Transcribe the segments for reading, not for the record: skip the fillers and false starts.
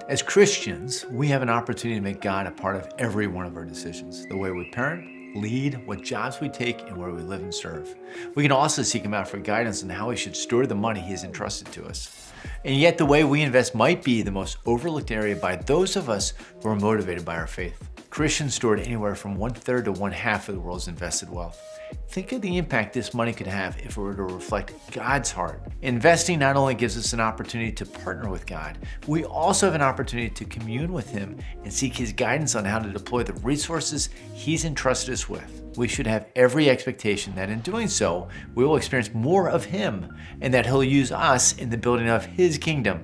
As Christians, we have an opportunity to make God a part of every one of our decisions. The way we parent, lead, what jobs we take, and where we live and serve. We can also seek Him out for guidance on how we should steward the money He has entrusted to us. And yet the way we invest might be the most overlooked area by those of us who are motivated by our faith. Christians steward anywhere from 1/3 to 1/2 of the world's invested wealth. Think of the impact this money could have if it were to reflect God's heart. Investing not only gives us an opportunity to partner with God, we also have an opportunity to commune with Him and seek His guidance on how to deploy the resources He's entrusted us with. We should have every expectation that in doing so, we will experience more of Him and that He'll use us in the building of His kingdom,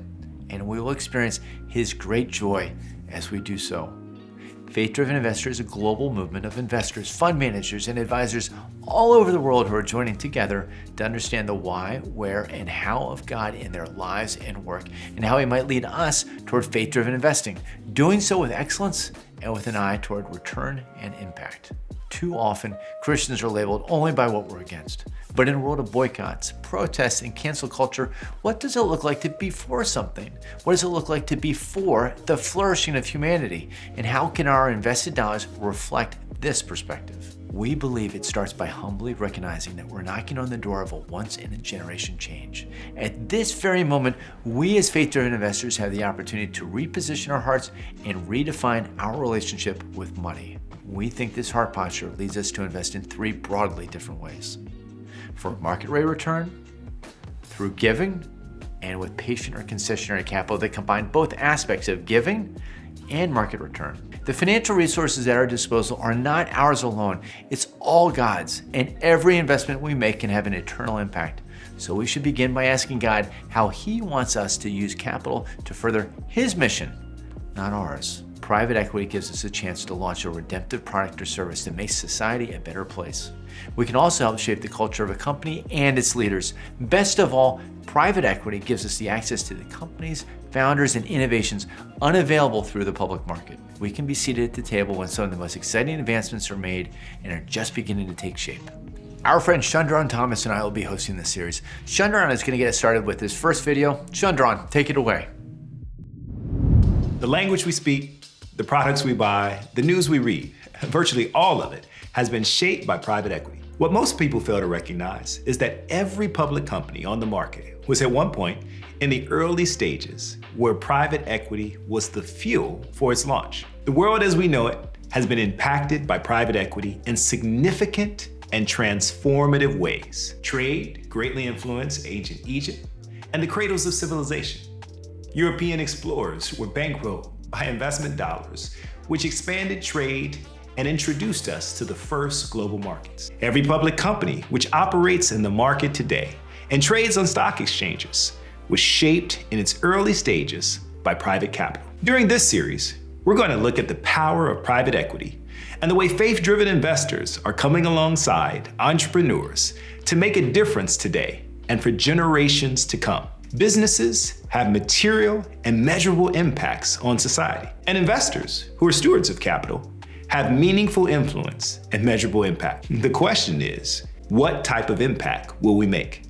and we will experience His great joy as we do so. Faith-Driven Investor is a global movement of investors, fund managers, and advisors all over the world who are joining together to understand the why, where, and how of God in their lives and work, and how He might lead us toward faith-driven investing, doing so with excellence and with an eye toward return and impact. Too often, Christians are labeled only by what we're against. But in a world of boycotts, protests, and cancel culture, what does it look like to be for something? What does it look like to be for the flourishing of humanity? And how can our invested dollars reflect this perspective? We believe it starts by humbly recognizing that we're knocking on the door of a once-in-a-generation change. At this very moment, we as faith-driven investors have the opportunity to reposition our hearts and redefine our relationship with money. We think this heart posture leads us to invest in 3 broadly different ways. For market rate return, through giving, and with patient or concessionary capital that combine both aspects of giving and market return. The financial resources at our disposal are not ours alone. It's all God's, and every investment we make can have an eternal impact. So we should begin by asking God how He wants us to use capital to further His mission, not ours. Private equity gives us a chance to launch a redemptive product or service that makes society a better place. We can also help shape the culture of a company and its leaders. Best of all, private equity gives us the access to the companies, founders, and innovations unavailable through the public market. We can be seated at the table when some of the most exciting advancements are made and are just beginning to take shape. Our friend Shundrawn Thomas and I will be hosting this series. Shundrawn is going to get us started with his first video. Shundrawn, take it away. The language we speak, the products we buy, the news we read, virtually all of it has been shaped by private equity. What most people fail to recognize is that every public company on the market was at one point in the early stages where private equity was the fuel for its launch. The world as we know it has been impacted by private equity in significant and transformative ways. Trade greatly influenced ancient Egypt and the cradles of civilization. European explorers were bankrolled by investment dollars, which expanded trade and introduced us to the first global markets. Every public company which operates in the market today and trades on stock exchanges was shaped in its early stages by private capital. During this series, we're going to look at the power of private equity and the way faith-driven investors are coming alongside entrepreneurs to make a difference today and for generations to come. Businesses have material and measurable impacts on society, and investors who are stewards of capital have meaningful influence and measurable impact. The question is, what type of impact will we make?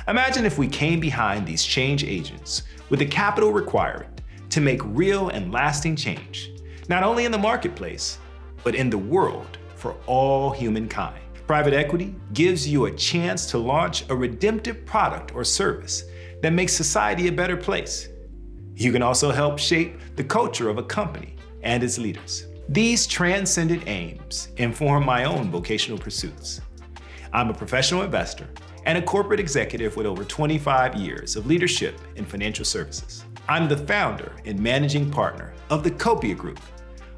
Imagine if we came behind these change agents with the capital required to make real and lasting change, not only in the marketplace, but in the world for all humankind. Private equity gives you a chance to launch a redemptive product or service that makes society a better place. You can also help shape the culture of a company and its leaders. These transcendent aims inform my own vocational pursuits. I'm a professional investor and a corporate executive with over 25 years of leadership in financial services. I'm the founder and managing partner of the Copia Group,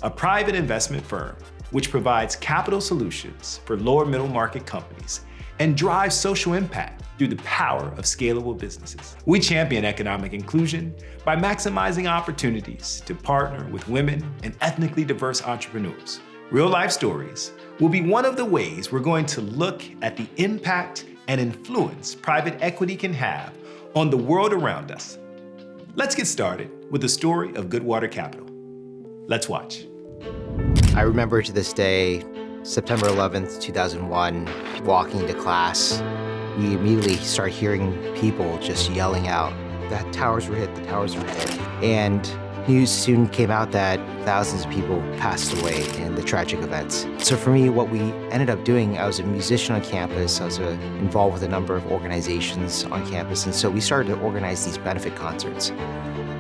a private investment firm which provides capital solutions for lower middle market companies and drives social impact through the power of scalable businesses. We champion economic inclusion by maximizing opportunities to partner with women and ethnically diverse entrepreneurs. Real life stories will be one of the ways we're going to look at the impact and influence private equity can have on the world around us. Let's get started with the story of Goodwater Capital. Let's watch. I remember to this day, September 11th, 2001, walking to class. We immediately start hearing people just yelling out, "The towers were hit, the towers were hit." And news soon came out that thousands of people passed away in the tragic events. So for me, what we ended up doing, I was a musician on campus, I was involved with a number of organizations on campus, and so we started to organize these benefit concerts.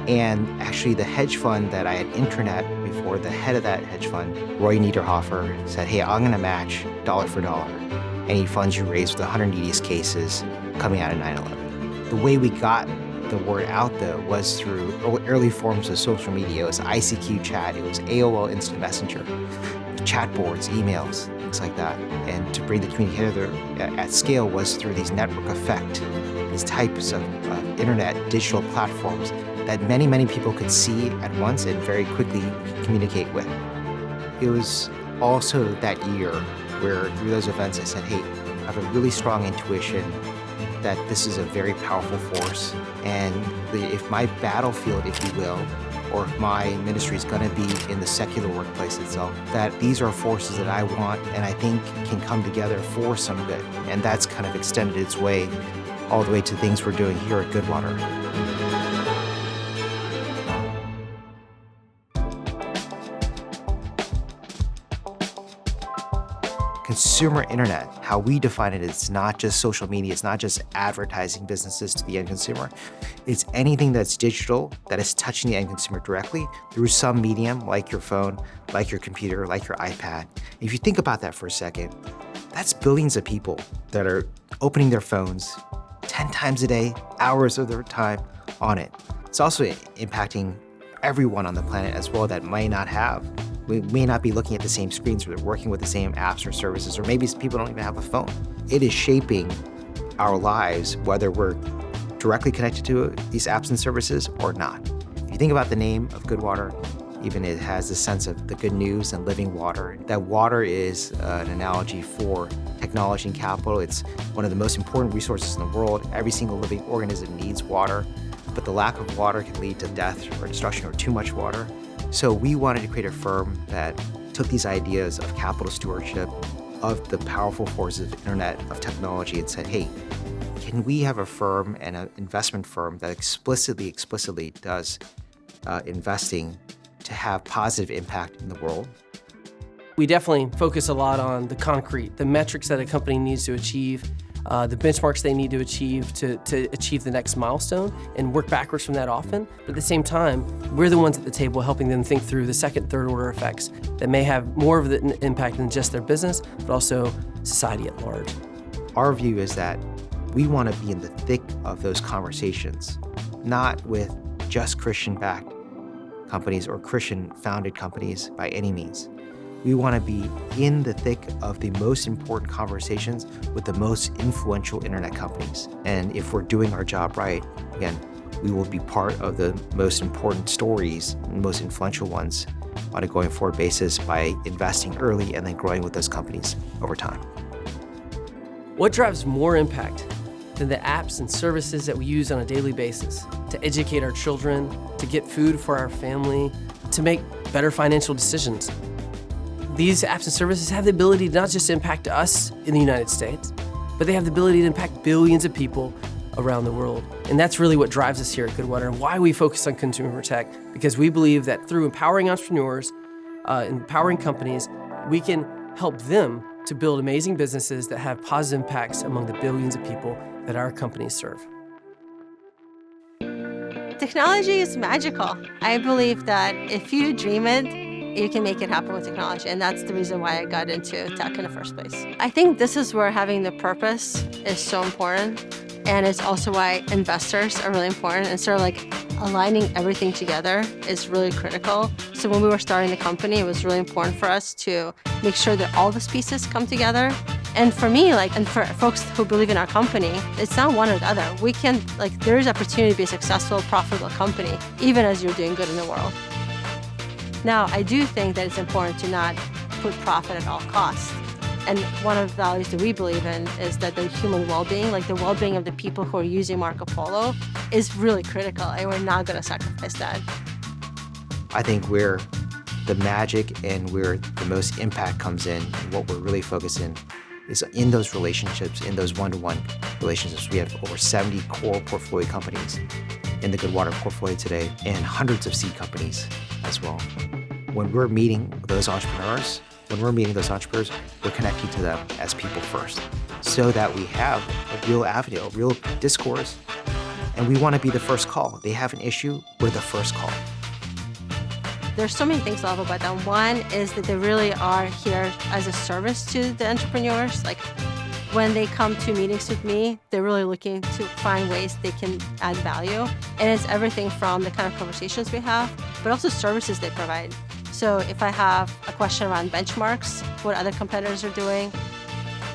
And actually the hedge fund that I had intranet before, the head of that hedge fund, Roy Niederhofer, said, hey, I'm gonna match dollar for dollar any funds you raise for the 100 neediest cases coming out of 9/11. The way we got the word out, though, was through early forms of social media. It was ICQ chat, it was AOL Instant Messenger, chat boards, emails, things like that. And to bring the community together at scale was through these network effect, these types of internet digital platforms that many, many people could see at once and very quickly communicate with. It was also that year where through those events I said, hey, I have a really strong intuition that this is a very powerful force, and if my battlefield, if you will, or if my ministry is going to be in the secular workplace itself, that these are forces that I want and I think can come together for some good. And that's kind of extended its way all the way to things we're doing here at Goodwater. Consumer internet, how we define it, is not just social media, it's not just advertising businesses to the end consumer. It's anything that's digital that is touching the end consumer directly through some medium, like your phone, like your computer, like your iPad. If you think about that for a second, that's billions of people that are opening their phones 10 times a day, hours of their time on it. It's also impacting everyone on the planet as well that may not have. We may not be looking at the same screens, or they're working with the same apps or services, or maybe people don't even have a phone. It is shaping our lives, whether we're directly connected to these apps and services or not. If you think about the name of Goodwater, even it has a sense of the good news and living water. That water is an analogy for technology and capital. It's one of the most important resources in the world. Every single living organism needs water, but the lack of water can lead to death or destruction, or too much water. So we wanted to create a firm that took these ideas of capital stewardship, of the powerful forces of internet, of technology, and said, hey, can we have a firm and an investment firm that explicitly does investing to have positive impact in the world? We definitely focus a lot on the concrete, the metrics that a company needs to achieve, the benchmarks they need to achieve to achieve the next milestone, and work backwards from that often. But at the same time, we're the ones at the table helping them think through the second, third order effects that may have more of an impact than just their business, but also society at large. Our view is that we want to be in the thick of those conversations, not with just Christian-backed companies or Christian-founded companies by any means. We want to be in the thick of the most important conversations with the most influential internet companies. And if we're doing our job right, again, we will be part of the most important stories, and most influential ones on a going forward basis by investing early and then growing with those companies over time. What drives more impact than the apps and services that we use on a daily basis to educate our children, to get food for our family, to make better financial decisions? These apps and services have the ability to not just impact us in the United States, but they have the ability to impact billions of people around the world. And that's really what drives us here at Goodwater and why we focus on consumer tech, because we believe that through empowering entrepreneurs, empowering companies, we can help them to build amazing businesses that have positive impacts among the billions of people that our companies serve. Technology is magical. I believe that if you dream it, you can make it happen with technology, and that's the reason why I got into tech in the first place. I think this is where having the purpose is so important, and it's also why investors are really important, and sort of like aligning everything together is really critical. So when we were starting the company, it was really important for us to make sure that all these pieces come together. And for me, and for folks who believe in our company, it's not one or the other. We can, there is opportunity to be a successful, profitable company, even as you're doing good in the world. Now, I do think that it's important to not put profit at all costs. And one of the values that we believe in is that the human well-being, the well-being of the people who are using Marco Polo, is really critical, and we're not going to sacrifice that. I think where the magic and where the most impact comes in, and what we're really focusing is in those relationships, in those one-to-one relationships. We have over 70 core portfolio companies in the Goodwater portfolio today and hundreds of seed companies as well. When we're meeting those entrepreneurs, we're connecting to them as people first so that we have a real avenue, a real discourse, and we want to be the first call. They have an issue, we're the first call. There's so many things I love about them. One is that they really are here as a service to the entrepreneurs. Like when they come to meetings with me, they're really looking to find ways they can add value. And it's everything from the kind of conversations we have, but also services they provide. So if I have a question around benchmarks, what other competitors are doing,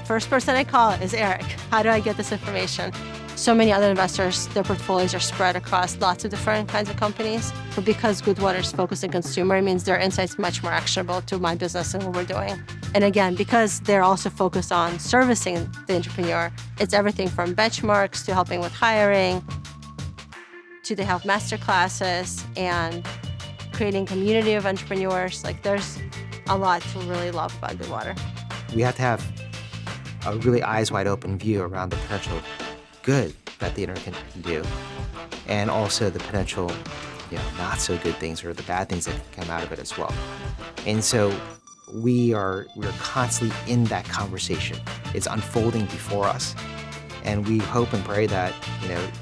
first person I call is Eric. How do I get this information? So many other investors, their portfolios are spread across lots of different kinds of companies. But because Goodwater is focused on consumer, it means their insights much more actionable to my business and what we're doing. And again, because they're also focused on servicing the entrepreneur, it's everything from benchmarks to helping with hiring, to they have master classes and creating community of entrepreneurs. Like there's a lot to really love about Goodwater. We have to have a really eyes wide open view around the potential good that the internet can do, and also the potential, not so good things or the bad things that can come out of it as well. And so we're constantly in that conversation. It's unfolding before us, and we hope and pray that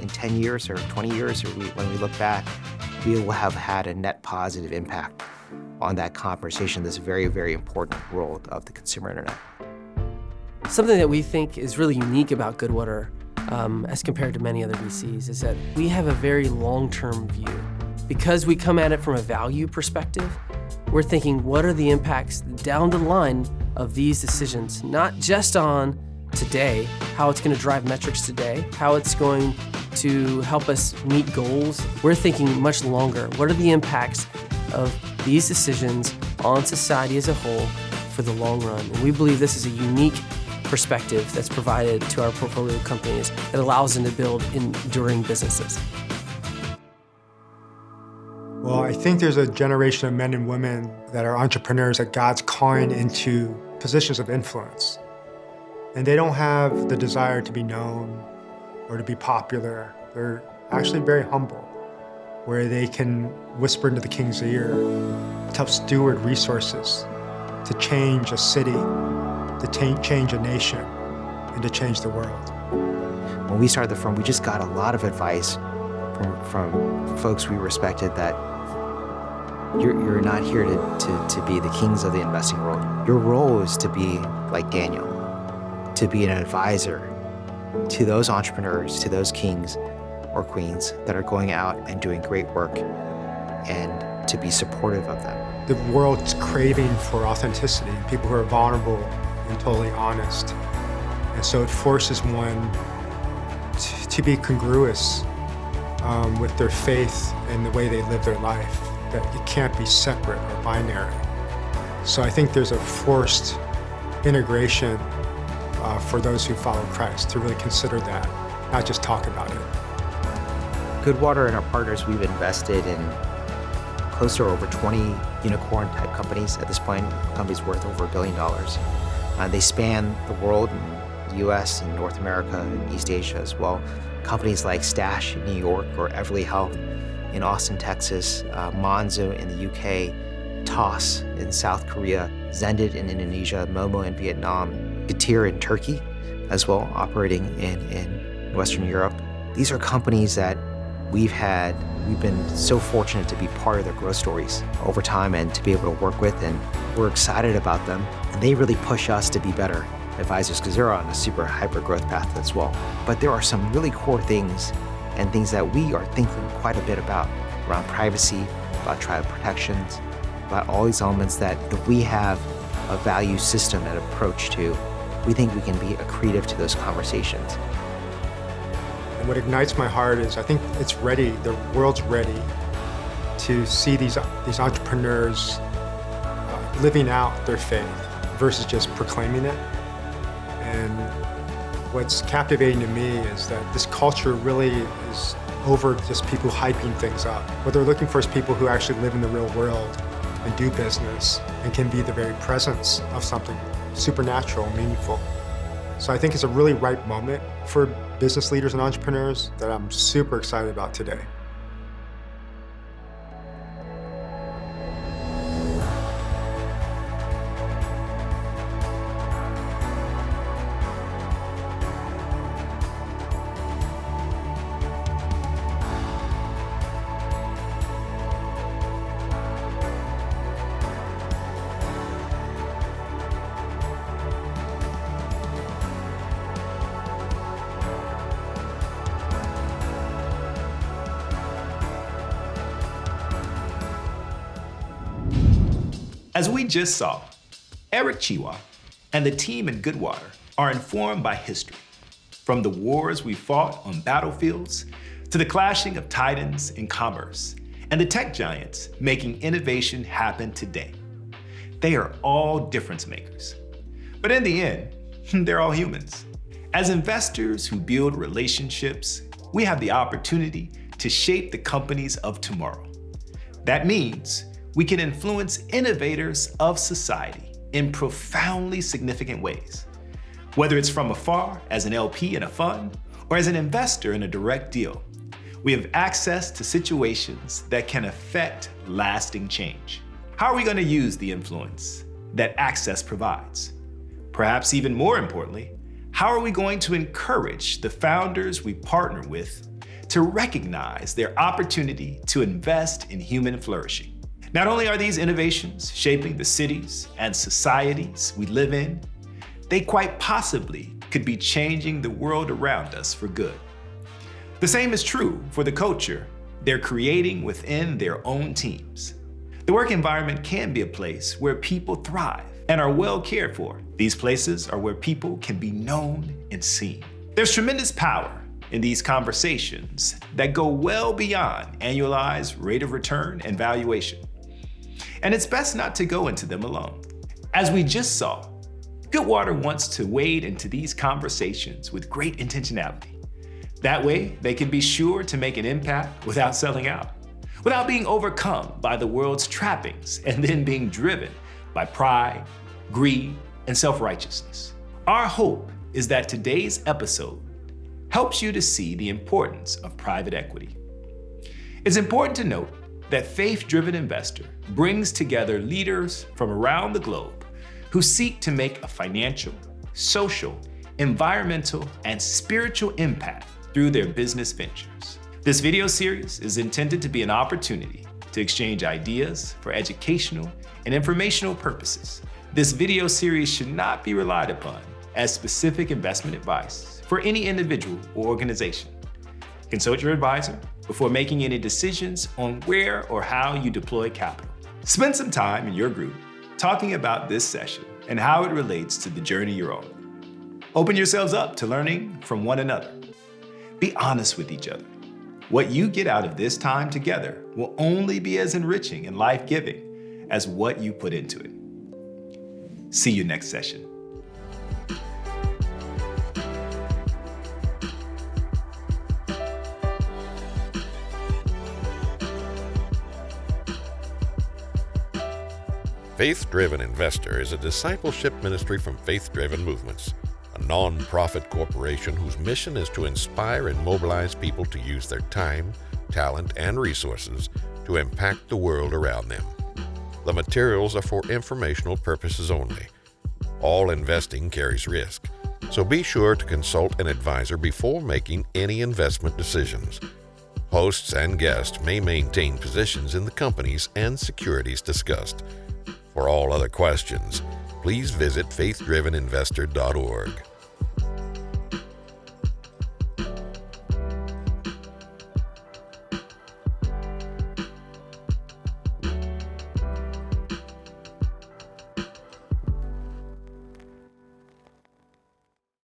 in 10 years or 20 years, or when we look back, we will have had a net positive impact on that conversation. This very, very important role of the consumer internet. Something that we think is really unique about Goodwater, as compared to many other VCs, is that we have a very long-term view. Because we come at it from a value perspective, we're thinking, what are the impacts down the line of these decisions? Not just on today, how it's going to drive metrics today, how it's going to help us meet goals. We're thinking much longer. What are the impacts of these decisions on society as a whole for the long run? And we believe this is a unique perspective that's provided to our portfolio companies that allows them to build enduring businesses. Well, I think there's a generation of men and women that are entrepreneurs that God's calling into positions of influence. And they don't have the desire to be known or to be popular. They're actually very humble, where they can whisper into the king's ear to help steward resources, to change a city, to change a nation, and to change the world. When we started the firm, we just got a lot of advice from folks we respected that you're not here to be the kings of the investing world. Your role is to be like Daniel, to be an advisor to those entrepreneurs, to those kings or queens that are going out and doing great work, and to be supportive of them. The world's craving for authenticity, people who are vulnerable and totally honest. And so it forces one to be congruous with their faith and the way they live their life, that it can't be separate or binary. So I think there's a forced integration for those who follow Christ to really consider that, not just talk about it. Goodwater and our partners, we've invested in close to over 20 unicorn-type companies. At this point, companies worth over $1 billion. They span the world, in the US and North America and East Asia as well. Companies like Stash in New York or Everly Health in Austin, Texas, Monzo in the UK, Toss in South Korea, Zendit in Indonesia, Momo in Vietnam, Getir in Turkey as well, operating in Western Europe. These are companies that we've been so fortunate to be part of their growth stories over time and to be able to work with, and we're excited about them. And they really push us to be better advisors because they're on a super hyper growth path as well. But there are some really core things and things that we are thinking quite a bit about around privacy, about child protections, about all these elements that we have a value system and approach to. We think we can be accretive to those conversations. And what ignites my heart is I think it's ready, the world's ready to see these entrepreneurs living out their faith versus just proclaiming it. And what's captivating to me is that this culture really is over just people hyping things up. What they're looking for is people who actually live in the real world and do business and can be the very presence of something supernatural, meaningful. So I think it's a really ripe moment for business leaders and entrepreneurs that I'm super excited about today. As we just saw, Eric Chiwa and the team in Goodwater are informed by history, from the wars we fought on battlefields to the clashing of titans in commerce and the tech giants making innovation happen today. They are all difference makers. But in the end, they're all humans. As investors who build relationships, we have the opportunity to shape the companies of tomorrow. That means we can influence innovators of society in profoundly significant ways. Whether it's from afar as an LP in a fund or as an investor in a direct deal, we have access to situations that can affect lasting change. How are we going to use the influence that access provides? Perhaps even more importantly, how are we going to encourage the founders we partner with to recognize their opportunity to invest in human flourishing? Not only are these innovations shaping the cities and societies we live in, they quite possibly could be changing the world around us for good. The same is true for the culture they're creating within their own teams. The work environment can be a place where people thrive and are well cared for. These places are where people can be known and seen. There's tremendous power in these conversations that go well beyond annualized rate of return and valuation. And it's best not to go into them alone. As we just saw, Goodwater wants to wade into these conversations with great intentionality. That way, they can be sure to make an impact without selling out, without being overcome by the world's trappings and then being driven by pride, greed, and self-righteousness. Our hope is that today's episode helps you to see the importance of private equity. It's important to note that Faith-Driven Investor brings together leaders from around the globe who seek to make a financial, social, environmental, and spiritual impact through their business ventures. This video series is intended to be an opportunity to exchange ideas for educational and informational purposes. This video series should not be relied upon as specific investment advice for any individual or organization. Consult your advisor before making any decisions on where or how you deploy capital. Spend some time in your group talking about this session and how it relates to the journey you're on. Open yourselves up to learning from one another. Be honest with each other. What you get out of this time together will only be as enriching and life-giving as what you put into it. See you next session. Faith-Driven Investor is a discipleship ministry from Faith-Driven Movements, a non-profit corporation whose mission is to inspire and mobilize people to use their time, talent, and resources to impact the world around them. The materials are for informational purposes only. All investing carries risk, so be sure to consult an advisor before making any investment decisions. Hosts and guests may maintain positions in the companies and securities discussed. For all other questions, please visit faithdriveninvestor.org.